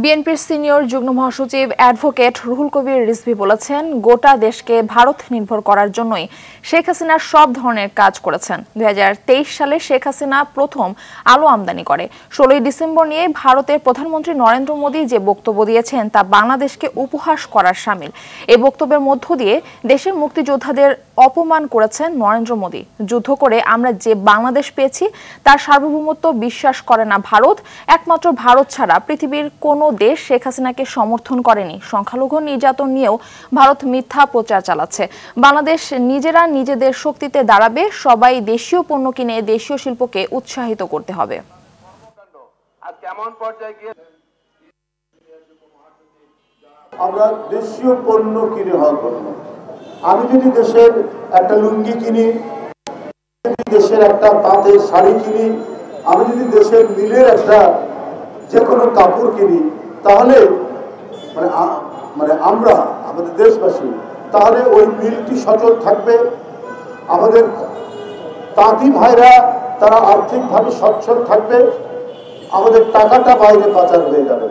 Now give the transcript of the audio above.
বিএনপির সিনিয়র যুগ্ম মহাসচিব অ্যাডভোকেট রুহুল কবির রিজভী বলেছেন, গোটা দেশকে ভারত নির্ভর করার জন্যই শেখ হাসিনা সব ধরনের কাজ করেছেন। 2023 সালে শেখ হাসিনা প্রথম আলু আমদানি করে। 16 ডিসেম্বর নিয়ে ভারতের প্রধানমন্ত্রী নরেন্দ্র মোদী যে বক্তব্য দিয়েছেন তা বাংলাদেশকে উপহাস করার শামিল। এই বক্তব্যের মধ্য দিয়ে দেশের মুক্তিযোদ্ধাদের অপমান করেছেন নরেন্দ্র মোদী। যুদ্ধ করে আমরা যে বাংলাদেশ পেয়েছি তার সার্বভৌমত্ব বিশ্বাস করে না ভারত। একমাত্র ভারত ছাড়া পৃথিবীর কোনো দেশ শেখ হাসিনাকে সমর্থন করেনি। সংখ্যালঘু নির্যাতন নিয়েও ভারত মিথ্যা প্রচার চালাচ্ছে। বাংলাদেশ নিজেদের শক্তিতে দাঁড়াবে। সবাই দেশীয় পণ্য কিনে দেশীয় শিল্পকে উৎসাহিত করতে হবে। আমরা দেশীয় পণ্য কিনে হওয়া করবো। আমি যদি দেশের একটা লুঙ্গি কিনি, দেশের একটা তাঁতের শাড়ি কিনি, আমি যদি দেশের মিলের একটা যে কোনো কাপড় কিনি, তাহলে আমরা আমাদের দেশবাসী, তাহলে ওই মিলটি সচল থাকবে। আমাদের তাঁতি ভাইরা তারা আর্থিকভাবে সচ্ছল থাকবে। আমাদের টাকাটা বাইরে পাচার হয়ে যাবে।